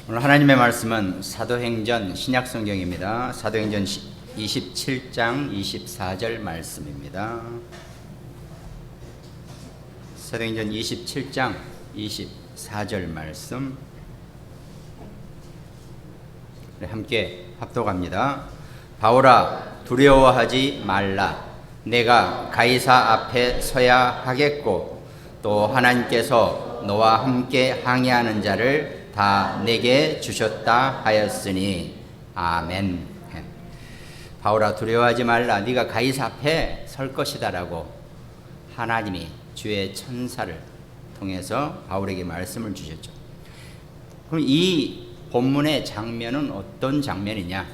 오늘 하나님의 말씀은 사도행전 신약성경입니다. 사도행전 27장 24절 말씀입니다. 사도행전 27장 24절 말씀 함께 합독합니다. 바울아, 두려워하지 말라. 내가 가이사 앞에 서야 하겠고 또 하나님께서 너와 함께 항해하는 자를 다 내게 주셨다 하였으니 아멘. 바울아, 두려워하지 말라. 네가 가이사 앞에 설 것이다라고 하나님이 주의 천사를 통해서 바울에게 말씀을 주셨죠. 그럼 이 본문의 장면은 어떤 장면이냐?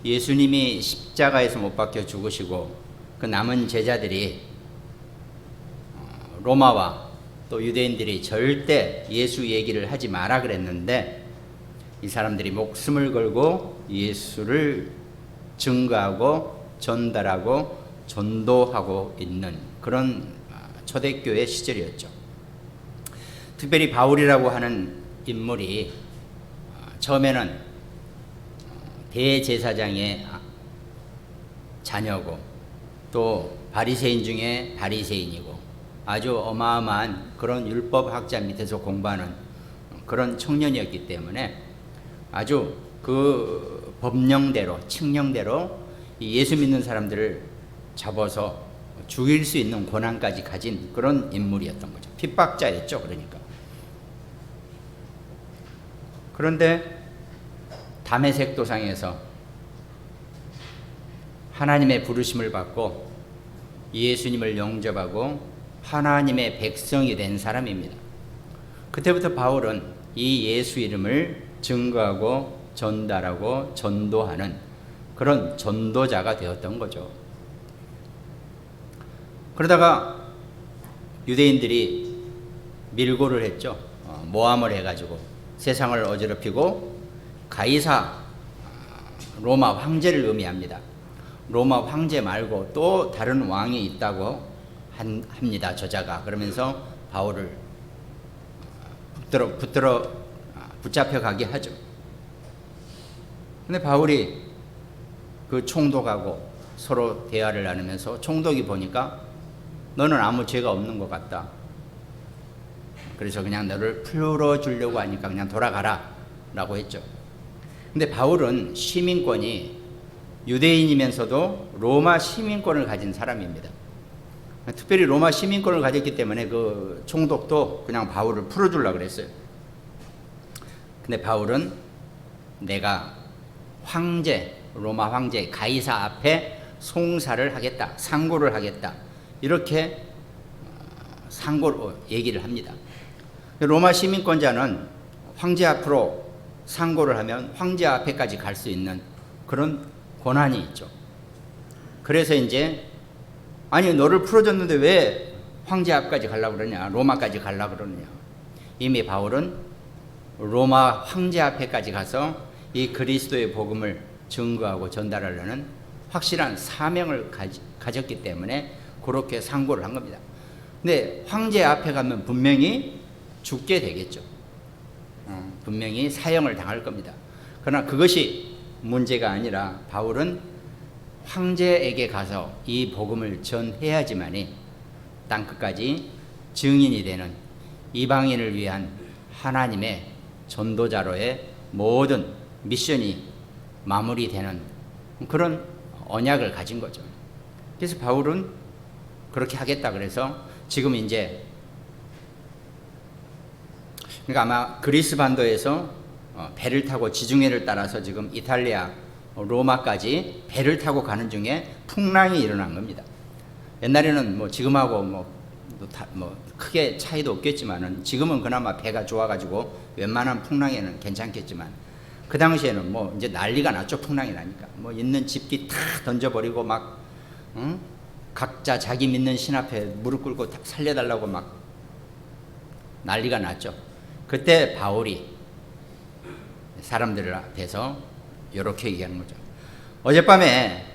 예수님이 십자가에서 못 박혀 죽으시고 그 남은 제자들이 로마와 또 유대인들이 절대 예수 얘기를 하지 마라 그랬는데 이 사람들이 목숨을 걸고 예수를 증거하고 전달하고 전도하고 있는 그런 초대교회 시절이었죠. 특별히 바울이라고 하는 인물이 처음에는 대제사장의 자녀고 또 바리새인 중에 바리새인이고 아주 어마어마한 그런 율법학자 밑에서 공부하는 그런 청년이었기 때문에 아주 그 법령대로 칙령대로 예수 믿는 사람들을 잡아서 죽일 수 있는 권한까지 가진 그런 인물이었던 거죠. 핍박자였죠. 그러니까. 그런데 다메섹 도상에서 하나님의 부르심을 받고 예수님을 영접하고 하나님의 백성이 된 사람입니다. 그때부터 바울은 이 예수 이름을 증거하고 전달하고 전도하는 그런 전도자가 되었던 거죠. 그러다가 유대인들이 밀고를 했죠. 모함을 해가지고 세상을 어지럽히고 가이사 로마 황제를 의미합니다. 로마 황제 말고 또 다른 왕이 있다고 합니다. 저자가. 그러면서 바울을 붙잡혀 가게 하죠. 근데 바울이 그 총독하고 서로 대화를 나누면서 총독이 보니까 너는 아무 죄가 없는 것 같다. 그래서 그냥 너를 풀어주려고 하니까 그냥 돌아가라 라고 했죠. 근데 바울은 시민권이 유대인이면서도 로마 시민권을 가진 사람입니다. 특별히 로마 시민권을 가졌기 때문에 그 총독도 그냥 바울을 풀어주려고 그랬어요. 근데 바울은 내가 황제, 로마 황제 가이사 앞에 송사를 하겠다, 상고를 하겠다, 이렇게 상고로 얘기를 합니다. 로마 시민권자는 황제 앞으로 상고를 하면 황제 앞에까지 갈 수 있는 그런 권한이 있죠. 그래서 이제 아니 너를 풀어줬는데 왜 황제 앞까지 가려고 그러냐, 로마까지 가려고 그러느냐. 이미 바울은 로마 황제 앞에까지 가서 이 그리스도의 복음을 증거하고 전달하려는 확실한 사명을 가졌기 때문에 그렇게 상고를 한 겁니다. 근데 황제 앞에 가면 분명히 죽게 되겠죠. 분명히 사형을 당할 겁니다. 그러나 그것이 문제가 아니라 바울은 황제에게 가서 이 복음을 전해야지만이 땅끝까지 증인이 되는 이방인을 위한 하나님의 전도자로의 모든 미션이 마무리되는 그런 언약을 가진 거죠. 그래서 바울은 그렇게 하겠다 그래서 지금 이제 그러니까 아마 그리스 반도에서 배를 타고 지중해를 따라서 지금 이탈리아 로마까지 배를 타고 가는 중에 풍랑이 일어난 겁니다. 옛날에는 뭐 지금하고 뭐 크게 차이도 없겠지만은 지금은 그나마 배가 좋아가지고 웬만한 풍랑에는 괜찮겠지만 그 당시에는 뭐 이제 난리가 났죠. 풍랑이 나니까 뭐 있는 집기 다 던져버리고 막 각자 자기 믿는 신 앞에 무릎 꿇고 다 살려달라고 막 난리가 났죠. 그때 바울이 사람들 앞에서 이렇게 얘기하는 거죠. 어젯밤에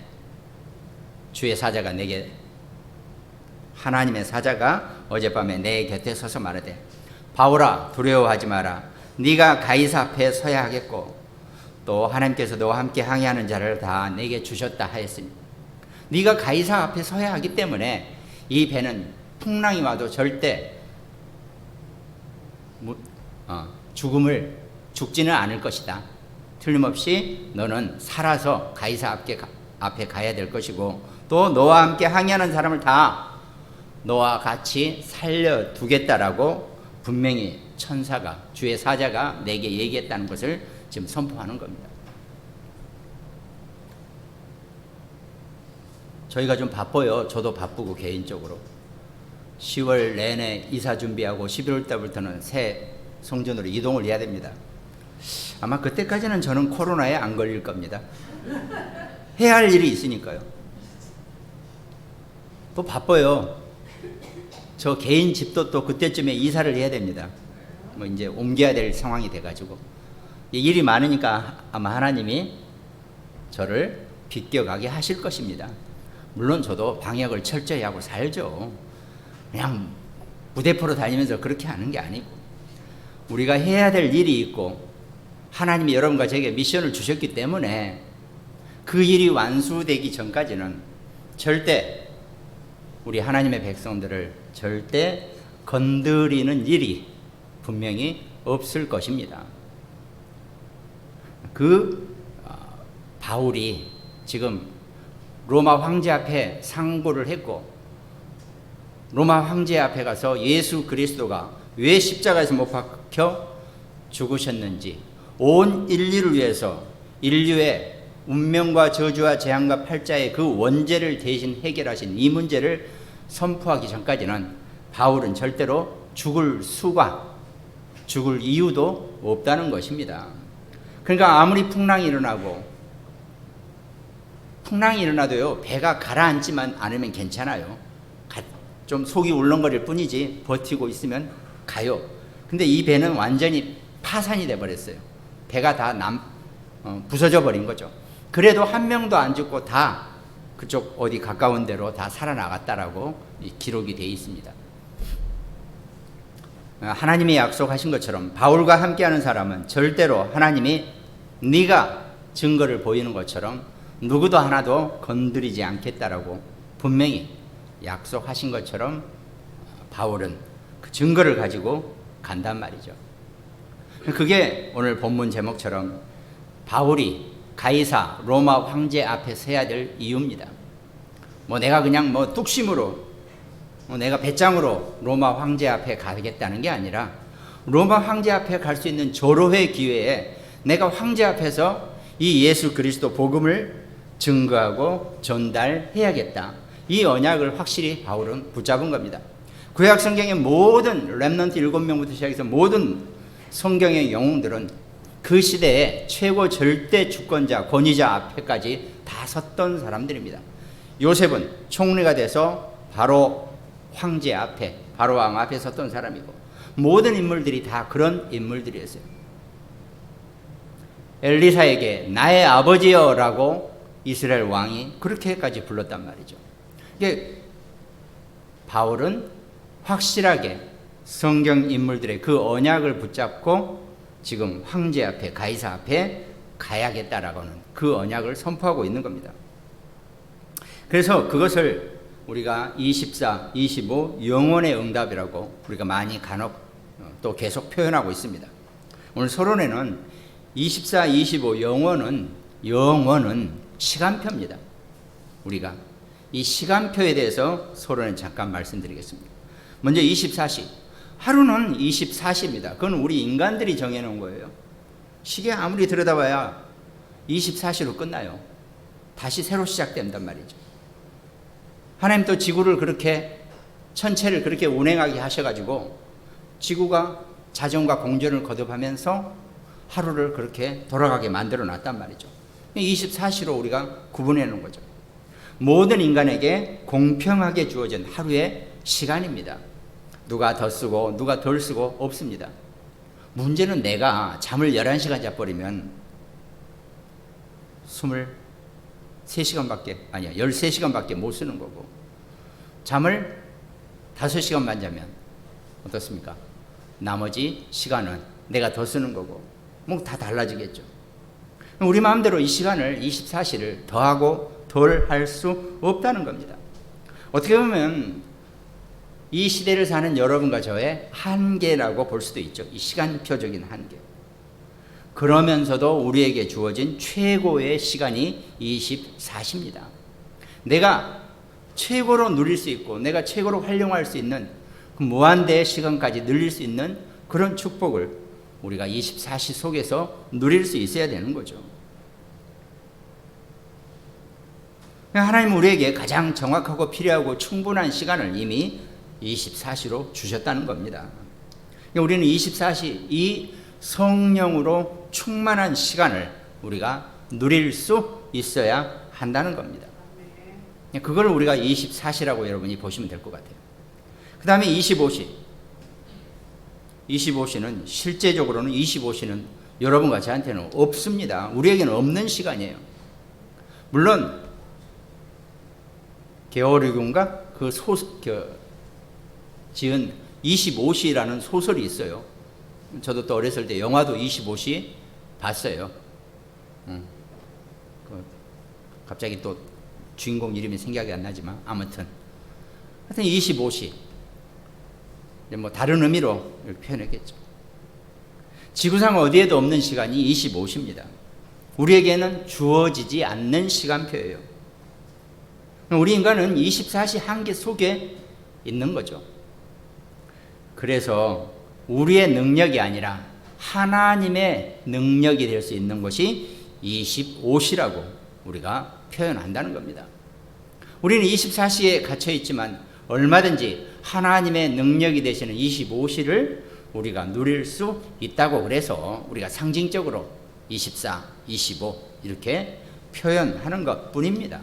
주의 사자가 내게 하나님의 사자가 어젯밤에 내 곁에 서서 말하되 바울아 두려워하지 마라. 네가 가이사 앞에 서야 하겠고 또 하나님께서 너와 함께 항해하는 자를 다 내게 주셨다 하였으니 네가 가이사 앞에 서야 하기 때문에 이 배는 풍랑이 와도 절대 죽지는 않을 것이다. 틀림없이 너는 살아서 가이사 앞에 가야 될 것이고 또 너와 함께 항해하는 사람을 다 너와 같이 살려두겠다라고 분명히 천사가 주의 사자가 내게 얘기했다는 것을 지금 선포하는 겁니다. 저희가 좀 바빠요. 저도 바쁘고 개인적으로 10월 내내 이사 준비하고 11월 달부터는 새 성전으로 이동을 해야 됩니다. 아마 그때까지는 저는 코로나에 안 걸릴 겁니다. 해야 할 일이 있으니까요. 또 바빠요. 저 개인 집도 또 그때쯤에 이사를 해야 됩니다. 뭐 이제 옮겨야 될 상황이 돼가지고 일이 많으니까 아마 하나님이 저를 비껴가게 하실 것입니다. 물론 저도 방역을 철저히 하고 살죠. 그냥 무대포로 다니면서 그렇게 하는 게 아니고 우리가 해야 될 일이 있고 하나님이 여러분과 저에게 미션을 주셨기 때문에 그 일이 완수되기 전까지는 절대 우리 하나님의 백성들을 절대 건드리는 일이 분명히 없을 것입니다. 바울이 지금 로마 황제 앞에 상고를 했고 로마 황제 앞에 가서 예수 그리스도가 왜 십자가에서 못 박혀 죽으셨는지 온 인류를 위해서 인류의 운명과 저주와 재앙과 팔자의 그 원죄를 대신 해결하신 이 문제를 선포하기 전까지는 바울은 절대로 죽을 수가 죽을 이유도 없다는 것입니다. 그러니까 아무리 풍랑이 일어나도요 배가 가라앉지만 않으면 괜찮아요. 좀 속이 울렁거릴 뿐이지 버티고 있으면 가요. 근데 이 배는 완전히 파산이 돼버렸어요. 배가 다 부서져 버린 거죠. 그래도 한 명도 안 죽고 다 그쪽 어디 가까운 데로 다 살아나갔다라고 기록이 되어 있습니다. 하나님이 약속하신 것처럼 바울과 함께하는 사람은 절대로 하나님이 네가 증거를 보이는 것처럼 누구도 하나도 건드리지 않겠다라고 분명히 약속하신 것처럼 바울은 그 증거를 가지고 간단 말이죠. 그게 오늘 본문 제목처럼 바울이 가이사 로마 황제 앞에 서야 될 이유입니다. 내가 그냥 뚝심으로 내가 배짱으로 로마 황제 앞에 가겠다는 게 아니라 로마 황제 앞에 갈 수 있는 절호의 기회에 내가 황제 앞에서 이 예수 그리스도 복음을 증거하고 전달해야겠다. 이 언약을 확실히 바울은 붙잡은 겁니다. 구약 성경의 모든 렘넌트 7명부터 시작해서 모든 성경의 영웅들은 그 시대의 최고 절대 주권자, 권위자 앞에까지 다 섰던 사람들입니다. 요셉은 총리가 돼서 바로 황제 앞에, 바로 왕 앞에 섰던 사람이고 모든 인물들이 다 그런 인물들이었어요. 엘리사에게 나의 아버지여라고 이스라엘 왕이 그렇게까지 불렀단 말이죠. 이게 바울은 확실하게 성경 인물들의 그 언약을 붙잡고 지금 황제 앞에 가이사 앞에 가야겠다라고는 그 언약을 선포하고 있는 겁니다. 그래서 그것을 우리가 24, 25 영원의 응답이라고 우리가 많이 간혹 또 계속 표현하고 있습니다. 오늘 서론에는 24, 25 영원은 시간표입니다. 우리가 이 시간표에 대해서 서론에 잠깐 말씀드리겠습니다. 먼저 24시. 하루는 24시입니다. 그건 우리 인간들이 정해놓은 거예요. 시계 아무리 들여다봐야 24시로 끝나요. 다시 새로 시작된단 말이죠. 하나님 또 지구를 그렇게 천체를 그렇게 운행하게 하셔가지고 지구가 자전과 공전을 거듭하면서 하루를 그렇게 돌아가게 만들어 놨단 말이죠. 24시로 우리가 구분해 놓은 거죠. 모든 인간에게 공평하게 주어진 하루의 시간입니다. 누가 더 쓰고 누가 덜 쓰고 없습니다. 문제는 내가 잠을 11시간 자버리면 13시간밖에 못 쓰는 거고 잠을 5시간만 자면 어떻습니까? 나머지 시간은 내가 더 쓰는 거고 뭐 다 달라지겠죠. 우리 마음대로 이 시간을 24시를 더하고 덜 할 수 없다는 겁니다. 어떻게 보면 이 시대를 사는 여러분과 저의 한계라고 볼 수도 있죠. 이 시간표적인 한계. 그러면서도 우리에게 주어진 최고의 시간이 24시입니다. 내가 최고로 누릴 수 있고 내가 최고로 활용할 수 있는 그 무한대의 시간까지 늘릴 수 있는 그런 축복을 우리가 24시 속에서 누릴 수 있어야 되는 거죠. 하나님은 우리에게 가장 정확하고 필요하고 충분한 시간을 이미 24시로 주셨다는 겁니다. 우리는 24시 이 성령으로 충만한 시간을 우리가 누릴 수 있어야 한다는 겁니다. 그걸 우리가 24시라고 여러분이 보시면 될 것 같아요. 그 다음에 25시. 25시는 실제적으로는 25시는 여러분과 저한테는 없습니다. 우리에게는 없는 시간이에요. 물론 게오르균가 지은 25시라는 소설이 있어요. 저도 또 어렸을 때 영화도 25시 봤어요. 갑자기 또 주인공 이름이 생각이 안 나지만 아무튼 하여튼 25시 뭐 다른 의미로 이렇게 표현했겠죠. 지구상 어디에도 없는 시간이 25시입니다. 우리에게는 주어지지 않는 시간표예요. 우리 인간은 24시 한계 속에 있는 거죠. 그래서 우리의 능력이 아니라 하나님의 능력이 될 수 있는 것이 25시라고 우리가 표현한다는 겁니다. 우리는 24시에 갇혀 있지만 얼마든지 하나님의 능력이 되시는 25시를 우리가 누릴 수 있다고 그래서 우리가 상징적으로 24, 25 이렇게 표현하는 것 뿐입니다.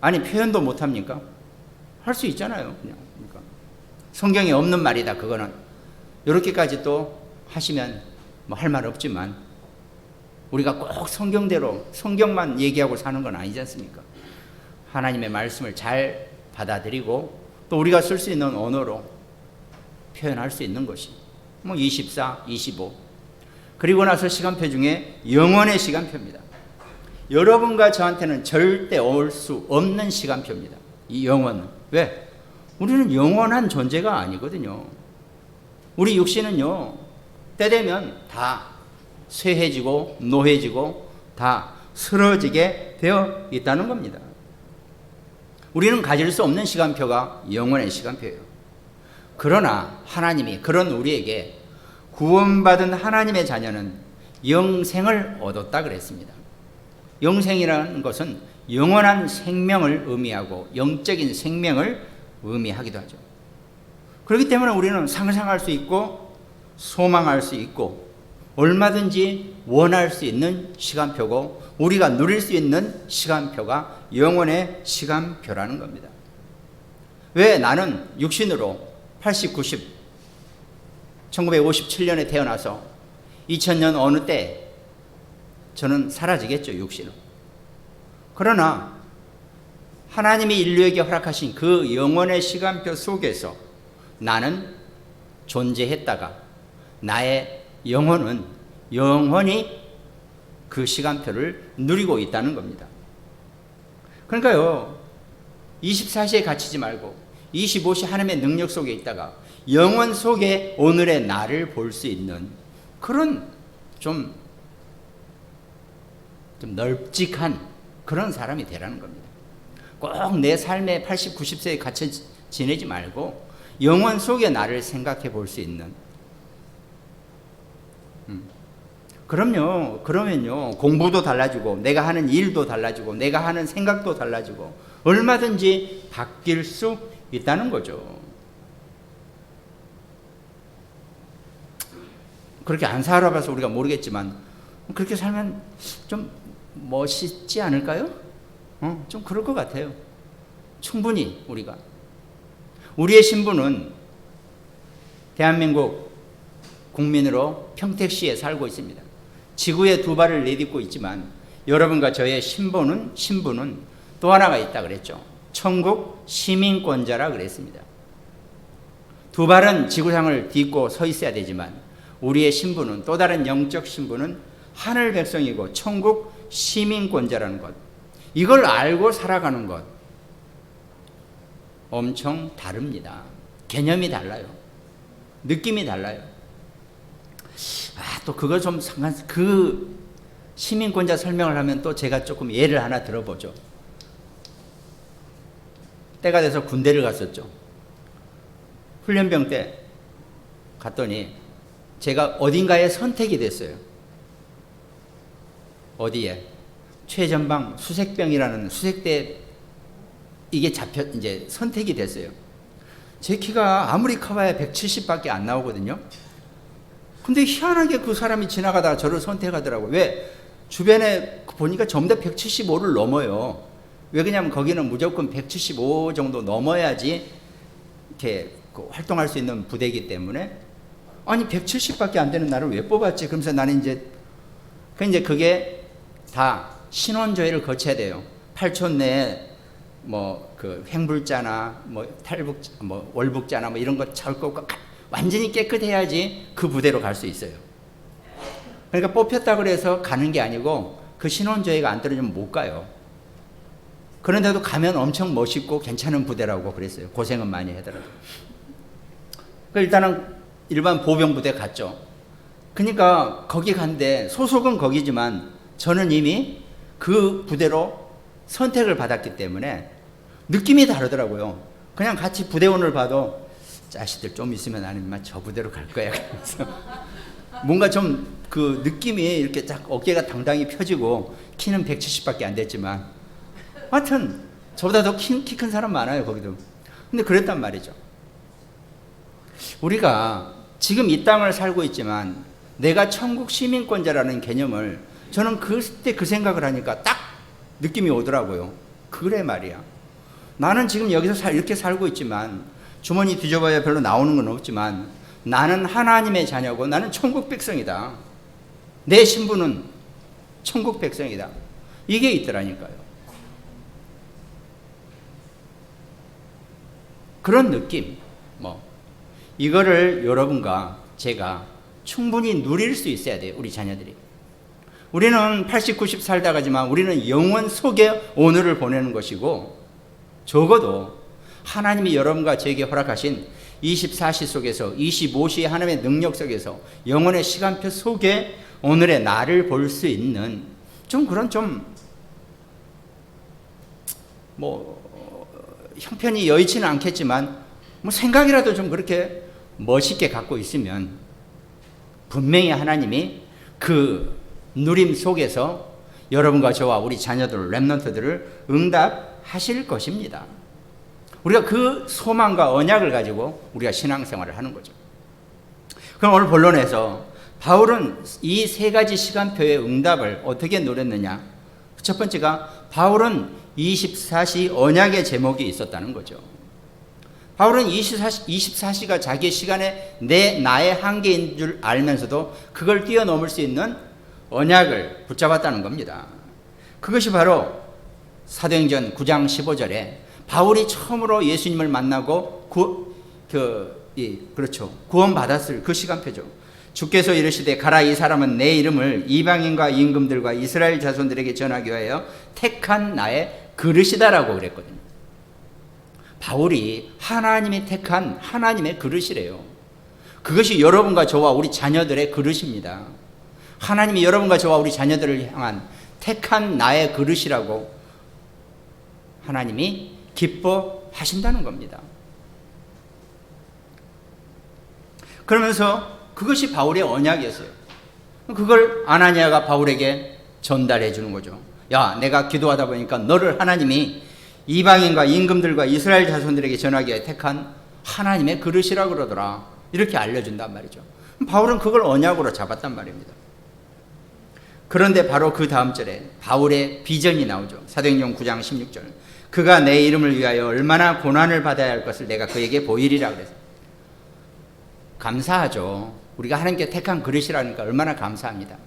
아니 표현도 못합니까? 할 수 있잖아요. 그냥. 그러니까 성경에 없는 말이다. 그거는 이렇게까지 또 하시면 뭐 할 말 없지만 우리가 꼭 성경대로 성경만 얘기하고 사는 건 아니지 않습니까? 하나님의 말씀을 잘 받아들이고 또 우리가 쓸 수 있는 언어로 표현할 수 있는 것이 뭐 24, 25 그리고 나서 시간표 중에 영원의 시간표입니다. 여러분과 저한테는 절대 올 수 없는 시간표입니다. 이 영원은. 왜? 우리는 영원한 존재가 아니거든요. 우리 육신은요, 때 되면 다 쇠해지고 노해지고 다 쓰러지게 되어 있다는 겁니다. 우리는 가질 수 없는 시간표가 영원의 시간표예요. 그러나 하나님이 그런 우리에게 구원받은 하나님의 자녀는 영생을 얻었다 그랬습니다. 영생이라는 것은 영원한 생명을 의미하고 영적인 생명을 의미하기도 하죠. 그렇기 때문에 우리는 상상할 수 있고 소망할 수 있고 얼마든지 원할 수 있는 시간표고 우리가 누릴 수 있는 시간표가 영원의 시간표라는 겁니다. 왜 나는 육신으로 80, 90, 1957년에 태어나서 2000년 어느 때 저는 사라지겠죠, 육신은. 그러나 하나님이 인류에게 허락하신 그 영원의 시간표 속에서 나는 존재했다가 나의 영혼은 영원히 그 시간표를 누리고 있다는 겁니다. 그러니까요, 24시에 갇히지 말고 25시 하나님의 능력 속에 있다가 영원 속에 오늘의 나를 볼 수 있는 그런 좀 널찍한 그런 사람이 되라는 겁니다. 꼭 내 삶의 80, 90세에 갇혀 지내지 말고 영원 속에 나를 생각해 볼 수 있는 그러면요 공부도 달라지고 내가 하는 일도 달라지고 내가 하는 생각도 달라지고 얼마든지 바뀔 수 있다는 거죠. 그렇게 안 살아봐서 우리가 모르겠지만 그렇게 살면 좀 멋있지 않을까요? 좀 그럴 것 같아요. 충분히 우리의 신분은 대한민국 국민으로 평택시에 살고 있습니다. 지구에 두 발을 내딛고 있지만 여러분과 저의 신분은 또 하나가 있다 그랬죠. 천국 시민권자라 그랬습니다. 두 발은 지구상을 딛고 서 있어야 되지만 우리의 신분은, 또 다른 영적 신분은 하늘 백성이고 천국 시민권자라는 것. 이걸 알고 살아가는 것. 엄청 다릅니다. 개념이 달라요. 느낌이 달라요. 또 그거 좀 그 시민권자 설명을 하면 또 제가 조금 예를 하나 들어보죠. 때가 돼서 군대를 갔었죠. 훈련병 때 갔더니 제가 어딘가에 선택이 됐어요. 어디에? 최전방 수색병이라는 수색대 이게 이제 선택이 됐어요. 제 키가 아무리 커봐야 170밖에 안 나오거든요. 근데 희한하게 그 사람이 지나가다가 저를 선택하더라고요. 왜? 주변에 보니까 전부 다 175를 넘어요. 왜 그러냐면 거기는 무조건 175 정도 넘어야지 이렇게 활동할 수 있는 부대이기 때문에. 아니 170밖에 안 되는 나를 왜 뽑았지? 그러면서 나는 이제 그게 다 신원조회를 거쳐야 돼요. 8촌 내에 뭐 그 횡불자나 월북자나 이런 거 절거 없고 완전히 깨끗해야지 그 부대로 갈 수 있어요. 그러니까 뽑혔다 그래서 가는 게 아니고 그 신원조회가 안 떨어지면 못 가요. 그런데도 가면 엄청 멋있고 괜찮은 부대라고 그랬어요. 고생은 많이 하더라도. 일단은 일반 보병부대 갔죠. 그러니까 거기 간데 소속은 거기지만 저는 이미 그 부대로 선택을 받았기 때문에 느낌이 다르더라고요. 그냥 같이 부대원을 봐도 자식들 좀 있으면 나는 저 부대로 갈 거야. 그래서 뭔가 좀 그 느낌이 이렇게 딱 어깨가 당당히 펴지고 키는 170밖에 안 됐지만 하여튼 저보다 더 키 큰 사람 많아요 거기도. 근데 그랬단 말이죠. 우리가 지금 이 땅을 살고 있지만 내가 천국 시민권자라는 개념을 저는 그때 그 생각을 하니까 딱 느낌이 오더라고요. 그래 말이야. 나는 지금 여기서 이렇게 살고 있지만 주머니 뒤져봐야 별로 나오는 건 없지만 나는 하나님의 자녀고 나는 천국 백성이다. 내 신분은 천국 백성이다. 이게 있더라니까요. 그런 느낌. 이거를 여러분과 제가 충분히 누릴 수 있어야 돼요. 우리 자녀들이. 우리는 80, 90 살다 가지만 우리는 영원 속에 오늘을 보내는 것이고 적어도 하나님이 여러분과 저에게 허락하신 24시 속에서 25시의 하나님의 능력 속에서 영혼의 시간표 속에 오늘의 나를 볼 수 있는 그런 형편이 여의치는 않겠지만 생각이라도 좀 그렇게 멋있게 갖고 있으면 분명히 하나님이 그 누림 속에서 여러분과 저와 우리 자녀들, 렘넌트들을 응답하실 것입니다. 우리가 그 소망과 언약을 가지고 우리가 신앙생활을 하는 거죠. 그럼 오늘 본론에서 바울은 이 세 가지 시간표의 응답을 어떻게 누렸느냐? 첫 번째가 바울은 24시 언약의 제목이 있었다는 거죠. 바울은 24시가 자기의 시간에 나의 한계인 줄 알면서도 그걸 뛰어넘을 수 있는 언약을 붙잡았다는 겁니다. 그것이 바로 사도행전 9장 15절에 바울이 처음으로 예수님을 만나고 구원받았을 그 시간표죠. 주께서 이르시되 가라, 이 사람은 내 이름을 이방인과 임금들과 이스라엘 자손들에게 전하기 위하여 택한 나의 그릇이다라고 그랬거든요. 바울이 하나님이 택한 하나님의 그릇이래요. 그것이 여러분과 저와 우리 자녀들의 그릇입니다. 하나님이 여러분과 저와 우리 자녀들을 향한 택한 나의 그릇이라고 하나님이 기뻐하신다는 겁니다. 그러면서 그것이 바울의 언약이었어요. 그걸 아나니아가 바울에게 전달해 주는 거죠. 야, 내가 기도하다 보니까 너를 하나님이 이방인과 임금들과 이스라엘 자손들에게 전하기 위해 택한 하나님의 그릇이라고 그러더라. 이렇게 알려준단 말이죠. 바울은 그걸 언약으로 잡았단 말입니다. 그런데 바로 그 다음 절에 바울의 비전이 나오죠. 사도행전 9장 16절. 그가 내 이름을 위하여 얼마나 고난을 받아야 할 것을 내가 그에게 보이리라 그랬어요. 감사하죠. 우리가 하나님께 택한 그릇이라니까 얼마나 감사합니까?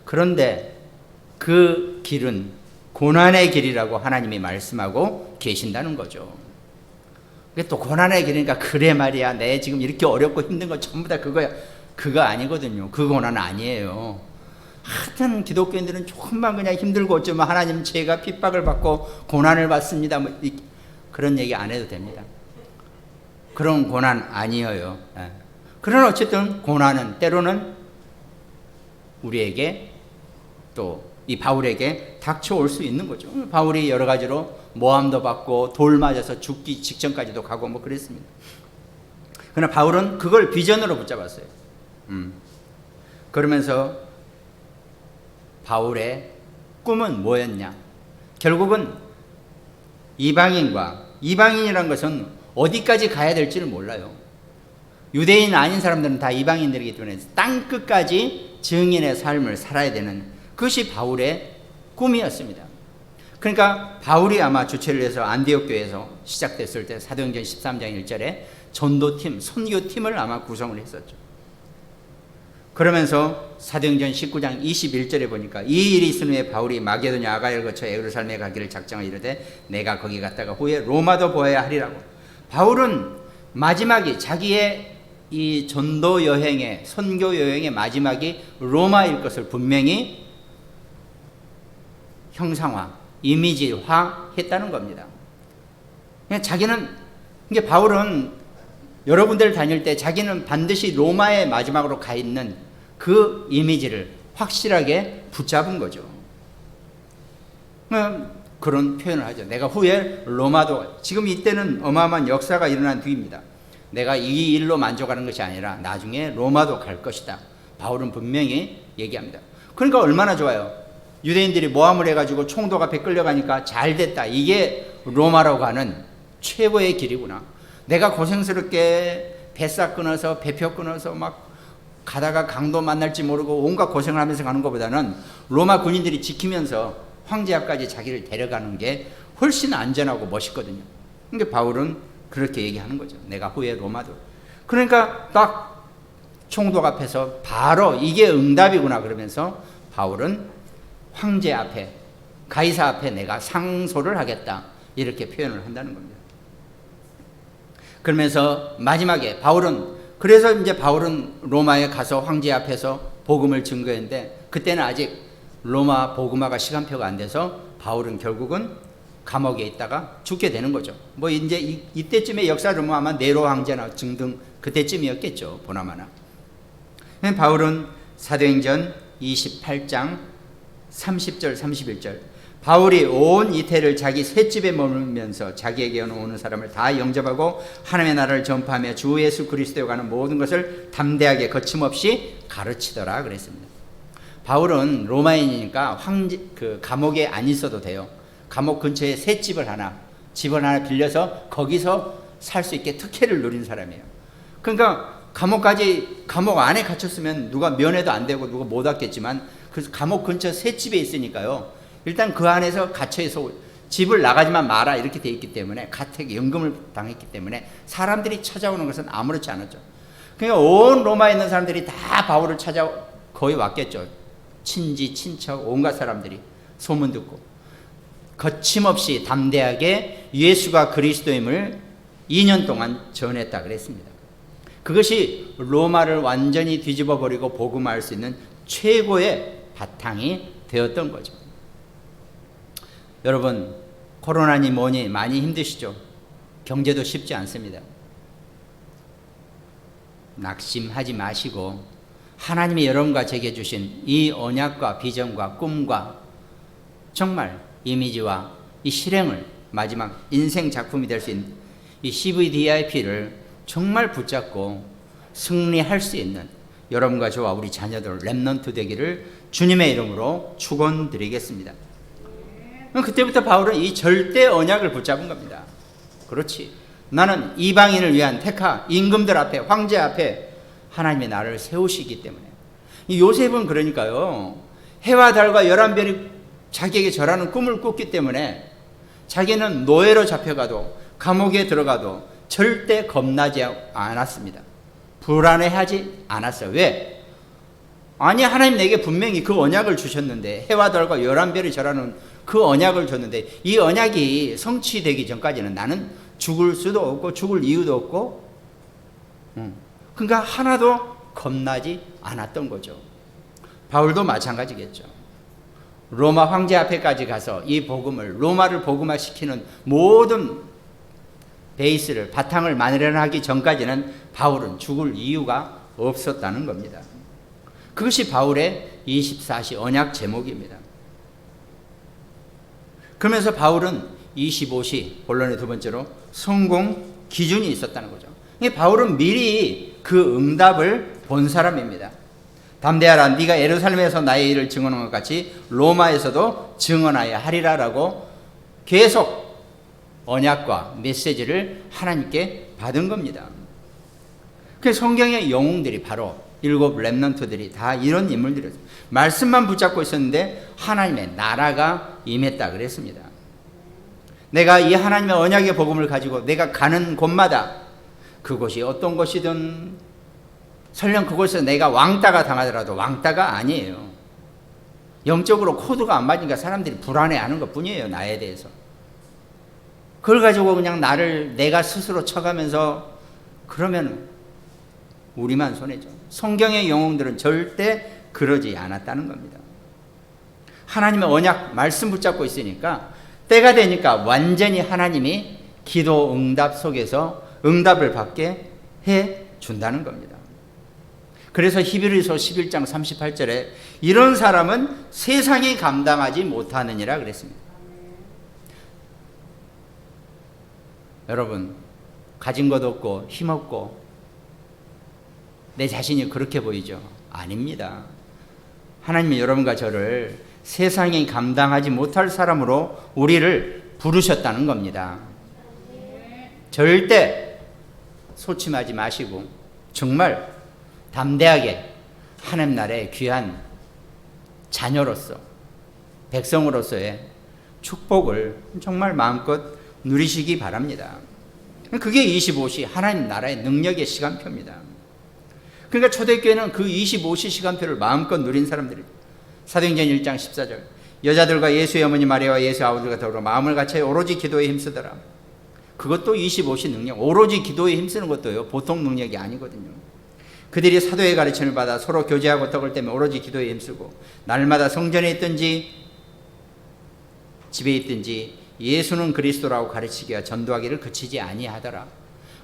그런데 그 길은 고난의 길이라고 하나님이 말씀하고 계신다는 거죠. 그게 또 고난의 길이니까 그래 말이야. 내 지금 이렇게 어렵고 힘든 거 전부 다 그거야. 그거 아니거든요. 그 고난 아니에요. 하여튼 기독교인들은 조금만 그냥 힘들고 어쩌면 하나님 제가 핍박을 받고 고난을 받습니다. 뭐 그런 얘기 안 해도 됩니다. 그런 고난 아니에요. 그러나 어쨌든 고난은 때로는 우리에게 또 이 바울에게 닥쳐올 수 있는 거죠. 바울이 여러 가지로 모함도 받고 돌 맞아서 죽기 직전까지도 가고 뭐 그랬습니다. 그러나 바울은 그걸 비전으로 붙잡았어요. 그러면서 바울의 꿈은 뭐였냐? 결국은 이방인이란 것은 어디까지 가야 될지를 몰라요. 유대인 아닌 사람들은 다 이방인들이기 때문에 땅끝까지 증인의 삶을 살아야 되는 그것이 바울의 꿈이었습니다. 그러니까 바울이 아마 주체를 해서 안디옥 교회에서 시작됐을 때 사도행전 13장 1절에 전도팀, 선교팀을 아마 구성을 했었죠. 그러면서 사도행전 19장 21절에 보니까 이 일이 있은 후에 바울이 마게도냐 아가야를 거쳐 예루살렘에 가기를 작정하여 이르되 내가 거기 갔다가 후에 로마도 보아야 하리라고. 바울은 마지막이 자기의 이 전도 여행의 선교 여행의 마지막이 로마일 것을 분명히 형상화, 이미지화 했다는 겁니다. 그냥 자기는, 이게 바울은 여러분들 다닐 때 자기는 반드시 로마의 마지막으로 가 있는 그 이미지를 확실하게 붙잡은 거죠. 그런 표현을 하죠. 내가 후에 로마도, 지금 이때는 어마어마한 역사가 일어난 뒤입니다. 내가 이 일로 만족하는 것이 아니라 나중에 로마도 갈 것이다. 바울은 분명히 얘기합니다. 그러니까 얼마나 좋아요. 유대인들이 모함을 해가지고 총독 앞에 끌려가니까 잘 됐다. 이게 로마로 가는 최고의 길이구나. 내가 고생스럽게 뱃사 끊어서 배표 끊어서 막 가다가 강도 만날지 모르고 온갖 고생을 하면서 가는 것보다는 로마 군인들이 지키면서 황제 앞까지 자기를 데려가는 게 훨씬 안전하고 멋있거든요. 그러니까 바울은 그렇게 얘기하는 거죠. 내가 후에 로마도. 그러니까 딱 총독 앞에서 바로 이게 응답이구나 그러면서 바울은 황제 앞에, 가이사 앞에 내가 상소를 하겠다. 이렇게 표현을 한다는 겁니다. 그러면서 마지막에 그래서 이제 바울은 로마에 가서 황제 앞에서 복음을 증거했는데 그때는 아직 로마 복음화가 시간표가 안 돼서 바울은 결국은 감옥에 있다가 죽게 되는 거죠. 뭐 이제 이때쯤의 역사를 보면 아마 네로 황제나 등등 그때쯤이었겠죠. 보나마나. 바울은 사도행전 28장 30절 31절 바울이 온 이태를 자기 셋집에 머물면서 자기에게 오는 사람을 다 영접하고 하나님의 나라를 전파하며 주 예수 그리스도에 관한 모든 것을 담대하게 거침없이 가르치더라 그랬습니다. 바울은 로마인이니까 감옥에 안 있어도 돼요. 감옥 근처에 셋집을 집을 하나 빌려서 거기서 살 수 있게 특혜를 누린 사람이에요. 그러니까 감옥 안에 갇혔으면 누가 면회도 안 되고 누가 못 왔겠지만 그래서 감옥 근처 셋집에 있으니까요. 일단 그 안에서 갇혀서 집을 나가지만 마라 이렇게 돼 있기 때문에 가택 연금을 당했기 때문에 사람들이 찾아오는 것은 아무렇지 않았죠. 그러니까 온 로마에 있는 사람들이 다 바울을 거의 왔겠죠. 친지, 친척, 온갖 사람들이 소문 듣고 거침없이 담대하게 예수가 그리스도임을 2년 동안 전했다 그랬습니다. 그것이 로마를 완전히 뒤집어 버리고 복음화할 수 있는 최고의 바탕이 되었던 거죠. 여러분, 코로나니 뭐니 많이 힘드시죠? 경제도 쉽지 않습니다. 낙심하지 마시고 하나님이 여러분과 제게 주신 이 언약과 비전과 꿈과 정말 이미지와 이 실행을 마지막 인생 작품이 될 수 있는 이 CVDIP를 정말 붙잡고 승리할 수 있는 여러분과 저와 우리 자녀들 렘넌트 되기를 주님의 이름으로 축원드리겠습니다. 그때부터 바울은 이 절대 언약을 붙잡은 겁니다. 그렇지. 나는 이방인을 위한 임금들 앞에, 황제 앞에 하나님의 나라를 세우시기 때문에. 이 요셉은 그러니까요. 해와 달과 11별이 자기에게 절하는 꿈을 꿨기 때문에 자기는 노예로 잡혀가도 감옥에 들어가도 절대 겁나지 않았습니다. 불안해하지 않았어요. 왜? 아니, 하나님 내게 분명히 그 언약을 주셨는데, 해와 달과 11별이 절하는 그 언약을 줬는데 이 언약이 성취되기 전까지는 나는 죽을 수도 없고 죽을 이유도 없고, 그러니까 하나도 겁나지 않았던 거죠. 바울도 마찬가지겠죠. 로마 황제 앞에까지 가서 이 복음을, 로마를 복음화시키는 모든 베이스를, 바탕을 마련하기 전까지는 바울은 죽을 이유가 없었다는 겁니다. 그것이 바울의 24시 언약 제목입니다. 그러면서 바울은 25시, 본론의 두 번째로 성공 기준이 있었다는 거죠. 바울은 미리 그 응답을 본 사람입니다. 담대하라, 네가 예루살렘에서 나의 일을 증언한 것 같이 로마에서도 증언하여야 하리라라고 계속 언약과 메시지를 하나님께 받은 겁니다. 그 성경의 영웅들이 바로 7 렘넌트들이 다 이런 인물들이었어요. 말씀만 붙잡고 있었는데 하나님의 나라가 임했다 그랬습니다. 내가 이 하나님의 언약의 복음을 가지고 내가 가는 곳마다 그곳이 어떤 곳이든, 설령 그곳에서 내가 왕따가 당하더라도 왕따가 아니에요. 영적으로 코드가 안 맞으니까 사람들이 불안해하는 것뿐이에요, 나에 대해서. 그걸 가지고 그냥 나를 내가 스스로 쳐가면서 그러면 우리만 손해죠. 성경의 영웅들은 절대 그러지 않았다는 겁니다. 하나님의 언약 말씀 붙잡고 있으니까 때가 되니까 완전히 하나님이 기도 응답 속에서 응답을 받게 해 준다는 겁니다. 그래서 히브리서 11장 38절에 이런 사람은 세상이 감당하지 못하느니라 그랬습니다. 여러분, 가진 것 없고 힘없고 내 자신이 그렇게 보이죠? 아닙니다. 하나님이 여러분과 저를 세상이 감당하지 못할 사람으로 우리를 부르셨다는 겁니다. 절대 소침하지 마시고 정말 담대하게 하나님 나라의 귀한 자녀로서, 백성으로서의 축복을 정말 마음껏 누리시기 바랍니다. 그게 25시 하나님 나라의 능력의 시간표입니다. 그러니까 초대교회는 그 25시 시간표를 마음껏 누린 사람들이죠. 사도행전 1장 14절 여자들과 예수의 어머니 마리아와 예수의 아버지가 더불어 마음을 같이 오로지 기도에 힘쓰더라. 그것도 25시 능력, 오로지 기도에 힘쓰는 것도요, 보통 능력이 아니거든요. 그들이 사도의 가르침을 받아 서로 교제하고 떡을 떼며 오로지 기도에 힘쓰고 날마다 성전에 있든지 집에 있든지 예수는 그리스도라고 가르치기와 전도하기를 그치지 아니하더라.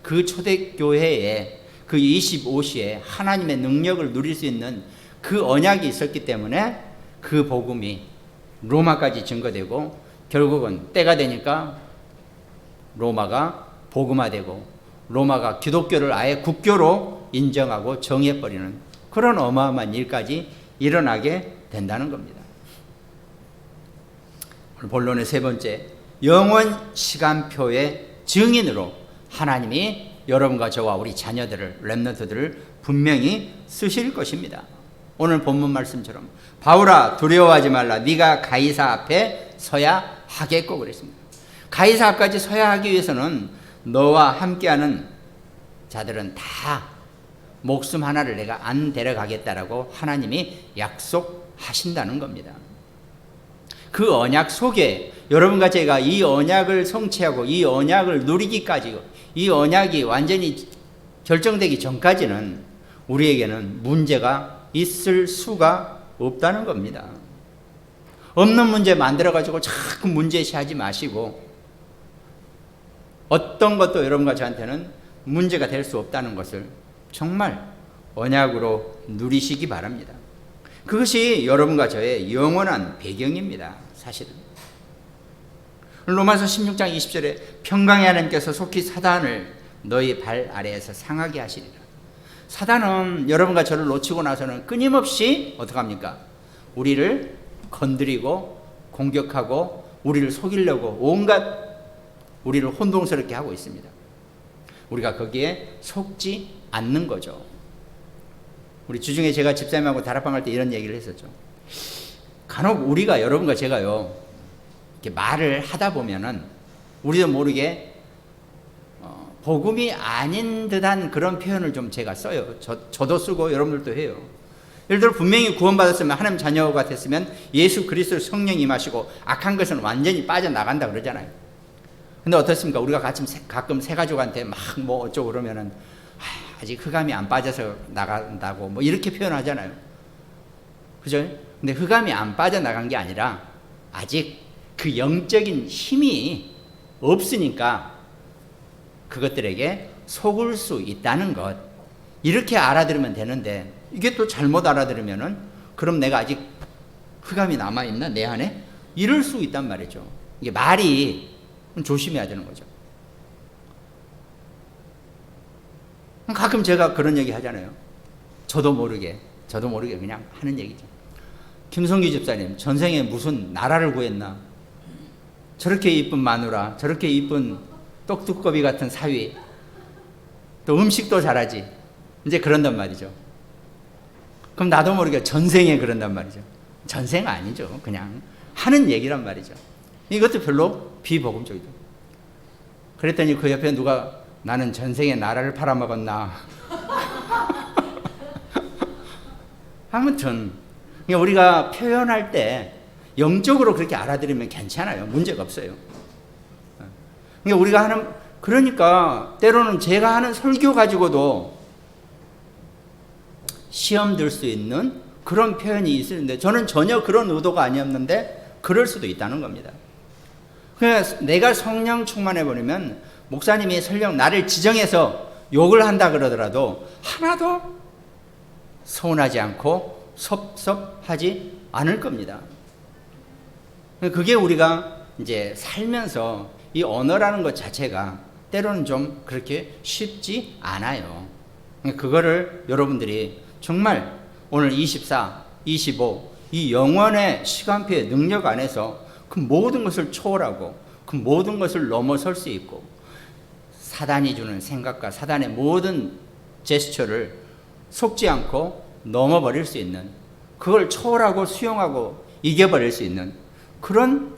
그 초대교회에 그 25시에 하나님의 능력을 누릴 수 있는 그 언약이 있었기 때문에 그 복음이 로마까지 증거되고 결국은 때가 되니까 로마가 복음화되고 로마가 기독교를 아예 국교로 인정하고 정해버리는 그런 어마어마한 일까지 일어나게 된다는 겁니다. 오늘 본론의 세 번째, 영원 시간표의 증인으로 하나님이 여러분과 저와 우리 자녀들을, 렘넌트들을 분명히 쓰실 것입니다. 오늘 본문 말씀처럼 바울아 두려워하지 말라, 네가 가이사 앞에 서야 하겠고 그랬습니다. 가이사 앞까지 서야 하기 위해서는 너와 함께하는 자들은 다 목숨 하나를 내가 안 데려가겠다라고 하나님이 약속하신다는 겁니다. 그 언약 속에 여러분과 제가 이 언약을 성취하고 이 언약을 누리기까지, 이 언약이 완전히 결정되기 전까지는 우리에게는 문제가 있을 수가 없다는 겁니다. 없는 문제 만들어가지고 자꾸 문제시하지 마시고 어떤 것도 여러분과 저한테는 문제가 될 수 없다는 것을 정말 언약으로 누리시기 바랍니다. 그것이 여러분과 저의 영원한 배경입니다. 사실은 로마서 16장 20절에 평강의 하나님께서 속히 사단을 너희 발 아래에서 상하게 하시리라. 사단은 여러분과 저를 놓치고 나서는 끊임없이 어떻게 합니까? 우리를 건드리고 공격하고 우리를 속이려고 온갖 우리를 혼동스럽게 하고 있습니다. 우리가 거기에 속지 않는 거죠. 우리 주중에 제가 집사님하고 다락방 할 때 이런 얘기를 했었죠. 간혹 우리가, 여러분과 제가요, 이렇게 말을 하다 보면은 우리도 모르게 복음이 아닌 듯한 그런 표현을 좀 제가 써요. 저도 쓰고 여러분들도 해요. 예를 들어 분명히 구원받았으면, 하나님 자녀가 됐으면 예수 그리스도 성령이 임하시고 악한 것은 완전히 빠져나간다 그러잖아요. 근데 어떻습니까? 우리가 가끔 새 가족한테 막 뭐 어쩌고 그러면은 아직 흑암이 안 빠져서 나간다고 뭐 이렇게 표현하잖아요. 그죠? 근데 흑암이 안 빠져나간 게 아니라 아직 그 영적인 힘이 없으니까 그것들에게 속을 수 있다는 것, 이렇게 알아들으면 되는데, 이게 또 잘못 알아들으면은 그럼 내가 아직 흑암이 남아있나 내 안에? 이럴 수 있단 말이죠. 이게 말이 조심해야 되는 거죠. 가끔 제가 그런 얘기 하잖아요. 저도 모르게 그냥 하는 얘기죠. 김성규 집사님, 전생에 무슨 나라를 구했나? 저렇게 이쁜 마누라, 저렇게 이쁜 똑두꺼비 같은 사위, 또 음식도 잘하지. 이제 그런단 말이죠. 그럼 나도 모르게 전생에 그런단 말이죠. 전생 아니죠. 그냥 하는 얘기란 말이죠. 이것도 별로 비복음적이죠. 그랬더니 그 옆에 누가 나는 전생에 나라를 팔아먹었나. 아무튼 우리가 표현할 때 영적으로 그렇게 알아들으면 괜찮아요. 문제가 없어요. 그러니까 때로는 제가 하는 설교 가지고도 시험 들 수 있는 그런 표현이 있는데, 저는 전혀 그런 의도가 아니었는데 그럴 수도 있다는 겁니다. 그래서 내가 성령 충만해버리면 목사님이 설령 나를 지정해서 욕을 한다 그러더라도 하나도 서운하지 않고 섭섭하지 않을 겁니다. 그게 우리가 이제 살면서 이 언어라는 것 자체가 때로는 좀 그렇게 쉽지 않아요. 그거를 여러분들이 정말 오늘 24, 25 이 영원의 시간표의 능력 안에서 그 모든 것을 초월하고 그 모든 것을 넘어설 수 있고, 사단이 주는 생각과 사단의 모든 제스처를 속지 않고 넘어버릴 수 있는, 그걸 초월하고 수용하고 이겨버릴 수 있는 그런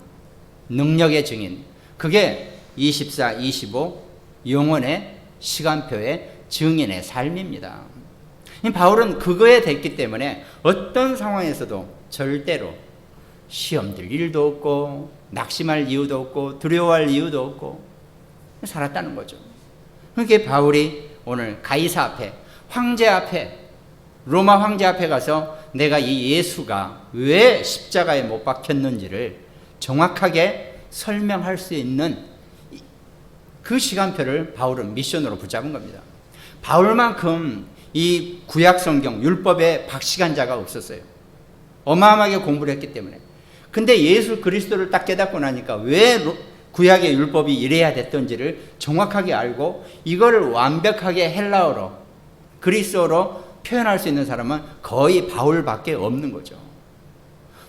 능력의 증인, 그게 24, 25 영원의 시간표의 증인의 삶입니다. 바울은 그거에 됐기 때문에 어떤 상황에서도 절대로 시험 들 일도 없고 낙심할 이유도 없고 두려워할 이유도 없고 살았다는 거죠. 그렇게 바울이 오늘 가이사 앞에, 황제 앞에, 로마 황제 앞에 가서 내가 이 예수가 왜 십자가에 못 박혔는지를 정확하게 설명할 수 있는 그 시간표를 바울은 미션으로 붙잡은 겁니다. 바울만큼 이 구약 성경 율법에 박식한 자가 없었어요. 어마어마하게 공부를 했기 때문에. 근데 예수 그리스도를 딱 깨닫고 나니까 왜 구약의 율법이 이래야 됐던지를 정확하게 알고 이거를 완벽하게 헬라어로, 그리스어로 표현할 수 있는 사람은 거의 바울밖에 없는 거죠.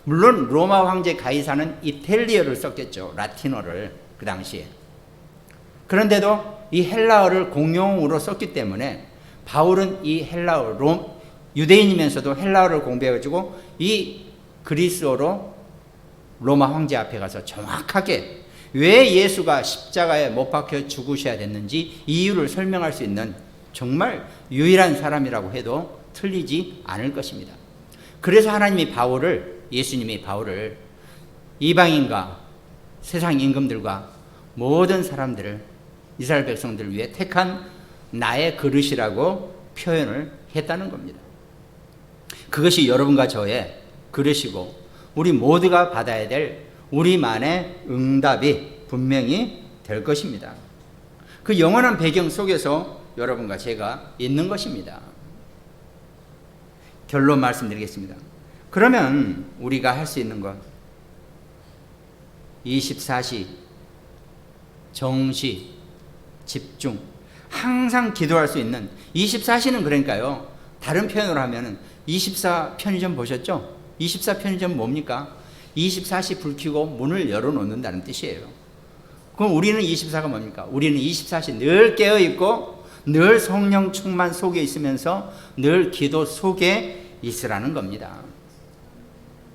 물론 로마 황제 가이사는 이탈리아를 썼겠죠. 라틴어를 그 당시에. 그런데도 이 헬라어를 공용어로 썼기 때문에 바울은 이 헬라어, 유대인이면서도 헬라어를 공부해가지고 이 그리스어로 로마 황제 앞에 가서 정확하게 왜 예수가 십자가에 못 박혀 죽으셔야 됐는지 이유를 설명할 수 있는 정말 유일한 사람이라고 해도 틀리지 않을 것입니다. 그래서 예수님이 바울을 이방인과 세상 임금들과 모든 사람들을, 이스라엘 백성들을 위해 택한 나의 그릇이라고 표현을 했다는 겁니다. 그것이 여러분과 저의 그릇이고 우리 모두가 받아야 될 우리만의 응답이 분명히 될 것입니다. 그 영원한 배경 속에서 여러분과 제가 있는 것입니다. 결론 말씀드리겠습니다. 그러면 우리가 할 수 있는 것, 24시 정시 집중, 항상 기도할 수 있는 24시는, 그러니까요, 다른 표현으로 하면은 24 편의점 보셨죠? 24 편의점 뭡니까? 24시 불 켜고 문을 열어놓는다는 뜻이에요. 그럼 우리는 24가 뭡니까? 우리는 24시 늘 깨어있고 늘 성령 충만 속에 있으면서 늘 기도 속에 있으라는 겁니다.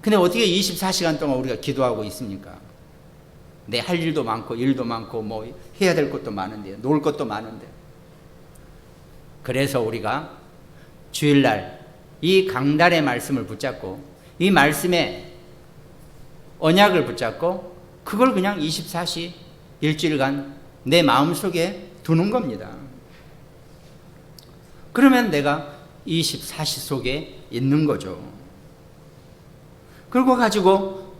근데 어떻게 24시간 동안 우리가 기도하고 있습니까? 내 할 일도 많고 일도 많고 뭐 해야 될 것도 많은데, 놀 것도 많은데. 그래서 우리가 주일날 이 강단의 말씀을 붙잡고 이 말씀의 언약을 붙잡고 그걸 그냥 24시 일주일간 내 마음속에 두는 겁니다. 그러면 내가 24시 속에 있는 거죠. 그리고 가지고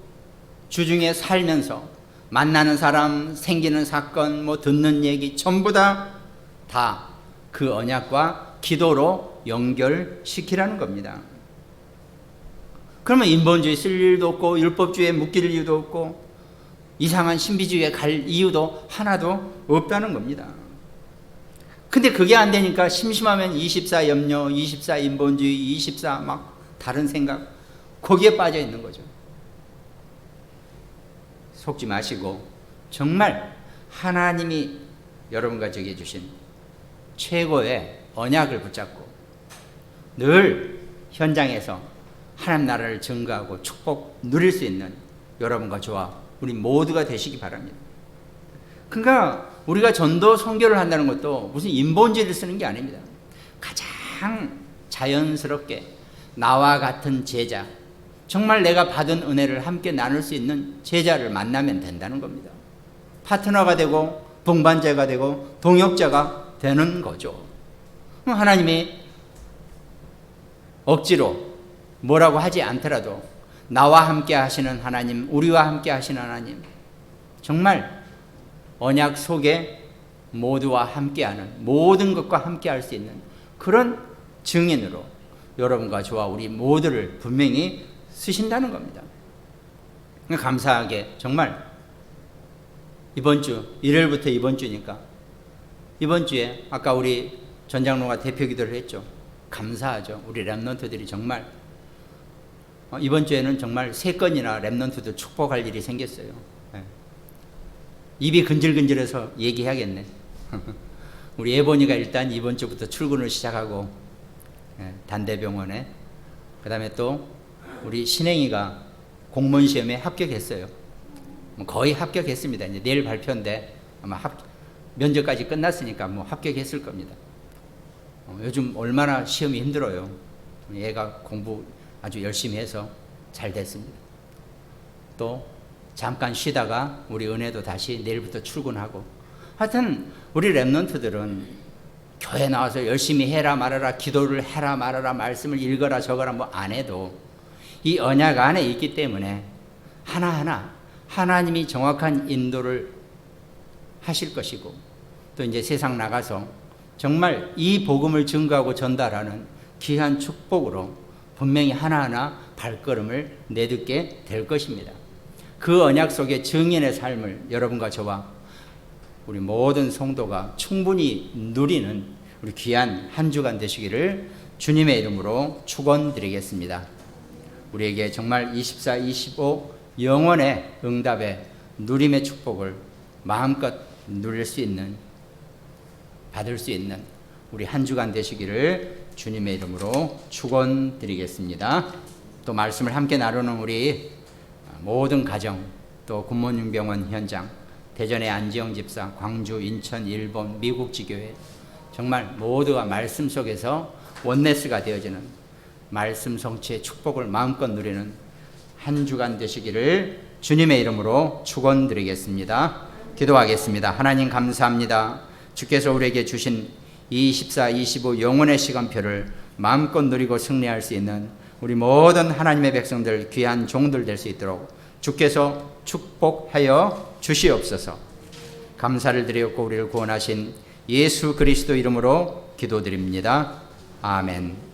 주중에 살면서 만나는 사람, 생기는 사건, 듣는 얘기 전부 다 그 언약과 기도로 연결시키라는 겁니다. 그러면 인본주의 쓸 일도 없고 율법주의에 묶일 이유도 없고 이상한 신비주의에 갈 이유도 하나도 없다는 겁니다. 근데 그게 안 되니까 심심하면 24 염려, 24 인본주의, 24 막 다른 생각, 거기에 빠져 있는 거죠. 속지 마시고 정말 하나님이 여러분과 저에게 주신 최고의 언약을 붙잡고 늘 현장에서 하나님 나라를 증거하고 축복 누릴 수 있는 여러분과 저와 우리 모두가 되시기 바랍니다. 그러니까 우리가 전도 선교를 한다는 것도 무슨 인본주의를 쓰는 게 아닙니다. 가장 자연스럽게 나와 같은 제자, 정말 내가 받은 은혜를 함께 나눌 수 있는 제자를 만나면 된다는 겁니다. 파트너가 되고 동반자가 되고 동역자가 되는 거죠. 하나님이 억지로 뭐라고 하지 않더라도 나와 함께 하시는 하나님, 우리와 함께 하시는 하나님, 정말 언약 속에 모두와 함께하는, 모든 것과 함께할 수 있는 그런 증인으로 여러분과 저와 우리 모두를 분명히 쓰신다는 겁니다. 감사하게 정말 이번 주, 일요일부터 이번 주니까 이번 주에 아까 우리 전 장로가 대표 기도를 했죠. 감사하죠. 우리 랩런트들이 정말 이번 주에는 정말 3건이나 랩런트들 축복할 일이 생겼어요. 네. 입이 근질근질해서 얘기해야겠네. 우리 예본이가 일단 이번 주부터 출근을 시작하고 단대병원에, 그 다음에 또 우리 신행이가 공무원 시험에 합격했어요. 거의 합격했습니다. 이제 내일 발표인데 아마 면접까지 끝났으니까 합격했을 겁니다. 요즘 얼마나 시험이 힘들어요. 얘가 공부 아주 열심히 해서 잘 됐습니다. 또 잠깐 쉬다가 우리 은혜도 다시 내일부터 출근하고, 하여튼 우리 랩런트들은 교회 나와서 열심히 해라 말아라, 기도를 해라 말아라, 말씀을 읽어라 적어라 안 해도 이 언약 안에 있기 때문에 하나하나 하나님이 정확한 인도를 하실 것이고, 또 이제 세상 나가서 정말 이 복음을 증거하고 전달하는 귀한 축복으로 분명히 하나하나 발걸음을 내딛게 될 것입니다. 그 언약 속의 증인의 삶을 여러분과 저와 우리 모든 성도가 충분히 누리는 우리 귀한 한 주간 되시기를 주님의 이름으로 축원드리겠습니다. 우리에게 정말 24, 25 영원의 응답의 누림의 축복을 마음껏 누릴 수 있는, 받을 수 있는 우리 한 주간 되시기를 주님의 이름으로 축원드리겠습니다. 또 말씀을 함께 나누는 우리 모든 가정, 또 굿모닝병원 현장, 대전의 안지영 집사, 광주, 인천, 일본, 미국 지교회, 정말 모두가 말씀 속에서 원네스가 되어지는 말씀 성취의 축복을 마음껏 누리는 한 주간 되시기를 주님의 이름으로 축원드리겠습니다. 기도하겠습니다. 하나님 감사합니다. 주께서 우리에게 주신 24, 25 영혼의 시간표를 마음껏 누리고 승리할 수 있는 우리 모든 하나님의 백성들, 귀한 종들 될 수 있도록 주께서 축복하여 주시옵소서. 감사를 드리옵고 우리를 구원하신 예수 그리스도 이름으로 기도드립니다. 아멘.